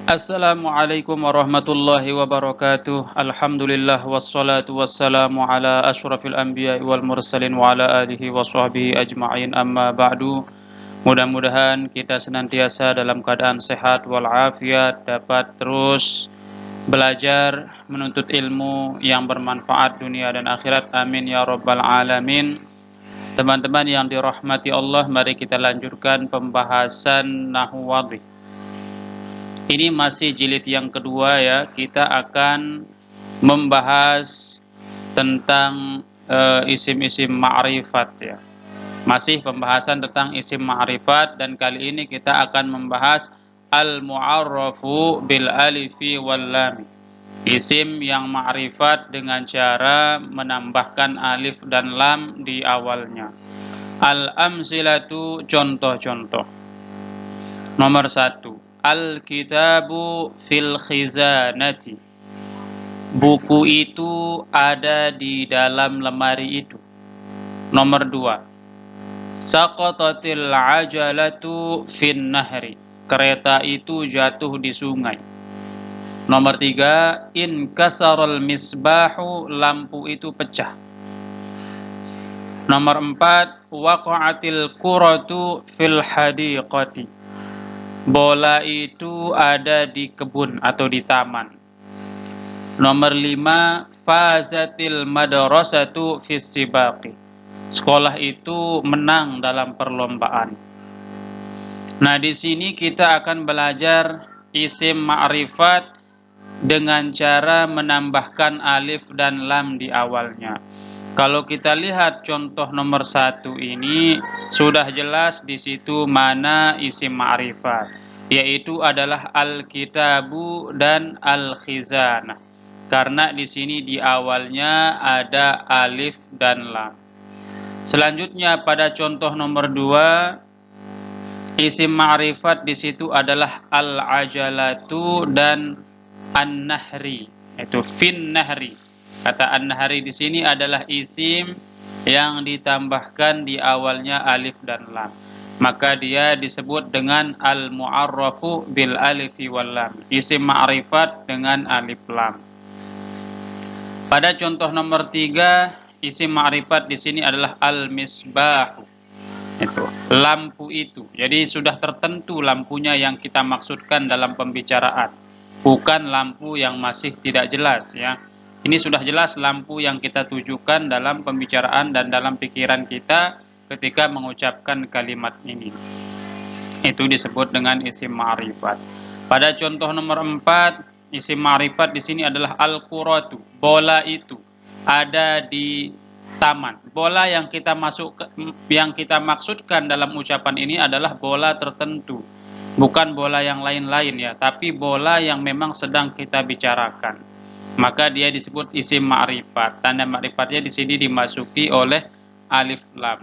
Assalamualaikum warahmatullahi wabarakatuh. Alhamdulillah wassalatu wassalamu ala asyrafil anbiya'i wal mursalin wa ala alihi wa sahbihi ajma'in, amma ba'du. Mudah-mudahan kita senantiasa dalam keadaan sehat walafiat, dapat terus belajar menuntut ilmu yang bermanfaat dunia dan akhirat. Amin ya rabbal alamin. Teman-teman yang dirahmati Allah, mari kita lanjutkan pembahasan nahwu wadih. Ini masih jilid yang kedua ya. Kita akan membahas tentang isim-isim ma'rifat ya. Masih pembahasan tentang isim ma'rifat, dan kali ini kita akan membahas al-mu'arrafu bil alifi wal lam. Isim yang ma'rifat dengan cara menambahkan alif dan lam di awalnya. Al-amsilatu, contoh-contoh. Nomor 1, Al-kitabu fil khizanati. Buku itu ada di dalam lemari itu. Nomor 2, Saqatatil ajalatu fin nahri. Kereta itu jatuh di sungai. Nomor 3, Inkasaral misbahu. Lampu itu pecah. Nomor 4, Waqa'atil kuratu fil hadiqati. Bola itu ada di kebun atau di taman. Nomor 5, Fazatil madrasatu fis sibaqi. Sekolah itu menang dalam perlombaan. Nah, di sini kita akan belajar isim ma'rifat dengan cara menambahkan alif dan lam di awalnya. Kalau kita lihat contoh nomor 1 ini, sudah jelas di situ mana isim ma'rifat, yaitu adalah al-kitabu dan al-khizanah. Karena di sini di awalnya ada alif dan lam. Selanjutnya pada contoh nomor 2, isim ma'rifat di situ adalah al-ajalatu dan an-nahri, itu fin nahri. Kata an-nahri di sini adalah isim yang ditambahkan di awalnya alif dan lam. Maka dia disebut dengan al-mu'arrafu bil alifi wal lam. Isim ma'rifat dengan alif lam. Pada contoh nomor 3, isim ma'rifat di sini adalah al-misbahu. Itu lampu itu. Jadi sudah tertentu lampunya yang kita maksudkan dalam pembicaraan. Bukan lampu yang masih tidak jelas ya. Ini sudah jelas lampu yang kita tujukan dalam pembicaraan dan dalam pikiran kita ketika mengucapkan kalimat ini. Itu disebut dengan isim ma'rifat. Pada contoh nomor 4, isim ma'rifat di sini adalah al-quratu. Bola itu ada di taman. Bola yang kita maksudkan dalam ucapan ini adalah bola tertentu. Bukan bola yang lain-lain ya, tapi bola yang memang sedang kita bicarakan. Maka dia disebut isim ma'rifat. Tanda ma'rifatnya di sini dimasuki oleh alif lam.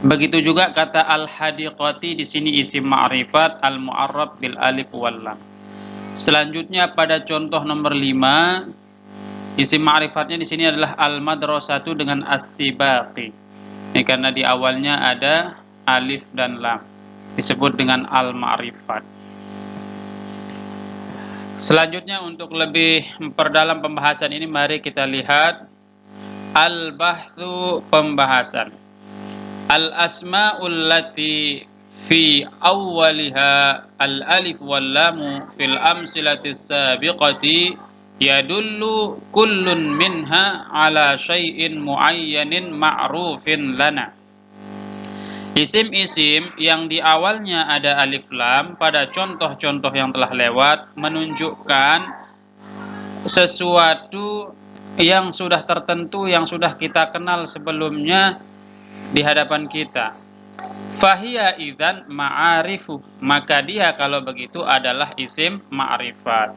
Begitu juga kata al-hadiqati, di sini isim ma'rifat al-mu'arrab bil alif wal lam. Selanjutnya pada contoh nomor 5, isim ma'rifatnya di sini adalah al-madrasatu dengan as-sibaqi. Ini karena di awalnya ada alif dan lam. Disebut dengan al-ma'rifat. Selanjutnya untuk lebih memperdalam pembahasan ini, mari kita lihat al-bahthu, pembahasan. Al-asma'ul lati fi awwaliha al-alif wal lamu fil amsilatis sabiqati yadullu kullun minha ala syai'in muayyanin ma'rufin lana. Isim-isim yang di awalnya ada alif lam pada contoh-contoh yang telah lewat menunjukkan sesuatu yang sudah tertentu, yang sudah kita kenal sebelumnya di hadapan kita. Fahiya idzan ma'arifu, maka dia kalau begitu adalah isim ma'rifat.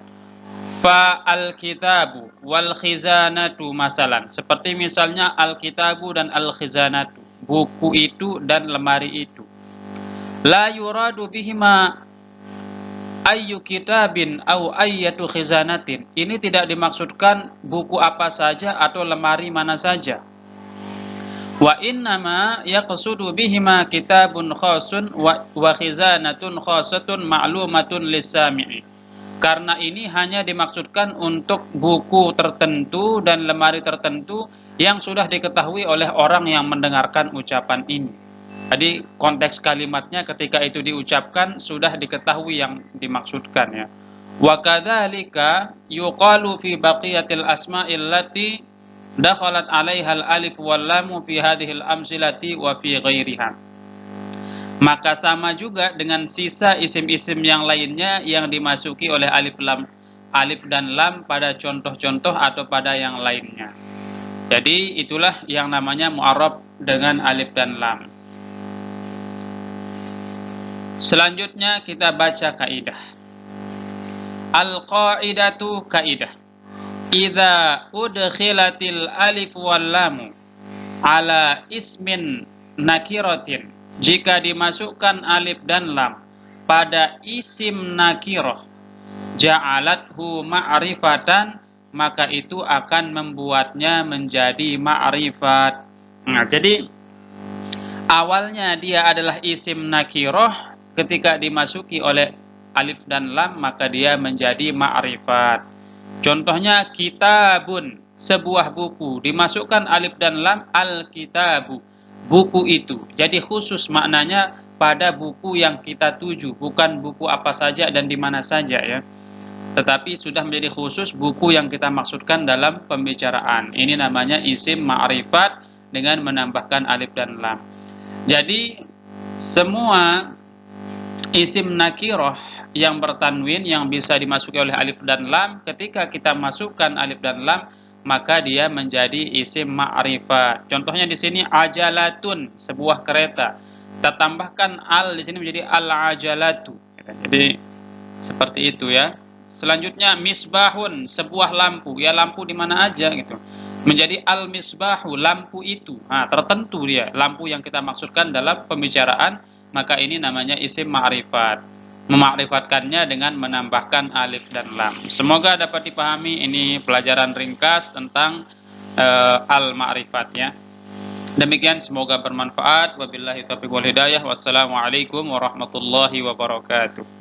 Fa al-kitabu wal khizanatu masalan, seperti misalnya al-kitabu dan al-khizanatu, buku itu dan lemari itu. La yuradu bihima ayyu kitabin au ayyatu khizanatin. Ini tidak dimaksudkan buku apa saja atau lemari mana saja. Wa innama yaqsudu bihima kitabun khasun wa khizanatun khasatun ma'lumatun lis-sami'i. Karena ini hanya dimaksudkan untuk buku tertentu dan lemari tertentu yang sudah diketahui oleh orang yang mendengarkan ucapan ini. Jadi konteks kalimatnya ketika itu diucapkan sudah diketahui yang dimaksudkan ya. Wa kadzalika yuqalu fi baqiyatil asma'il lati dakhalat 'alaiha al-alif wal lam fi hadhihi al-amsilati wa fi ghairiha. Maka sama juga dengan sisa isim-isim yang lainnya yang dimasuki oleh alif dan lam pada contoh-contoh atau pada yang lainnya. Jadi itulah yang namanya mu'arrab dengan alif dan lam. Selanjutnya kita baca kaidah. Al-qaidatu kaidah. Idza udkhilatil alif wal lam ala ismin nakiratin, jika dimasukkan alif dan lam pada isim nakirah, ja'alathu ma'rifatan, maka itu akan membuatnya menjadi ma'rifat. Nah, jadi awalnya dia adalah isim nakirah, ketika dimasuki oleh alif dan lam maka dia menjadi ma'rifat. Contohnya kitabun, sebuah buku, dimasukkan alif dan lam, al-kitabu, buku itu. Jadi khusus maknanya pada buku yang kita tuju, bukan buku apa saja dan di mana saja ya. Tetapi sudah menjadi khusus buku yang kita maksudkan dalam pembicaraan. Ini namanya isim ma'rifat dengan menambahkan alif dan lam. Jadi semua isim nakirah yang bertanwin yang bisa dimasuki oleh alif dan lam, ketika kita masukkan alif dan lam maka dia menjadi isim ma'rifat. Contohnya di sini ajalatun, sebuah kereta. Kita tambahkan al di sini menjadi al-ajalatu. Jadi seperti itu ya. Selanjutnya misbahun, sebuah lampu. Ya lampu di mana aja gitu. Menjadi al-misbahu, lampu itu. Nah, tertentu dia, lampu yang kita maksudkan dalam pembicaraan, maka ini namanya isim ma'rifat. Memakrifatkannya dengan menambahkan alif dan lam. Semoga dapat dipahami, ini pelajaran ringkas tentang al-ma'rifat ya. Demikian, semoga bermanfaat. Wabillahi taufiq wal hidayah. Wassalamualaikum warahmatullahi wabarakatuh.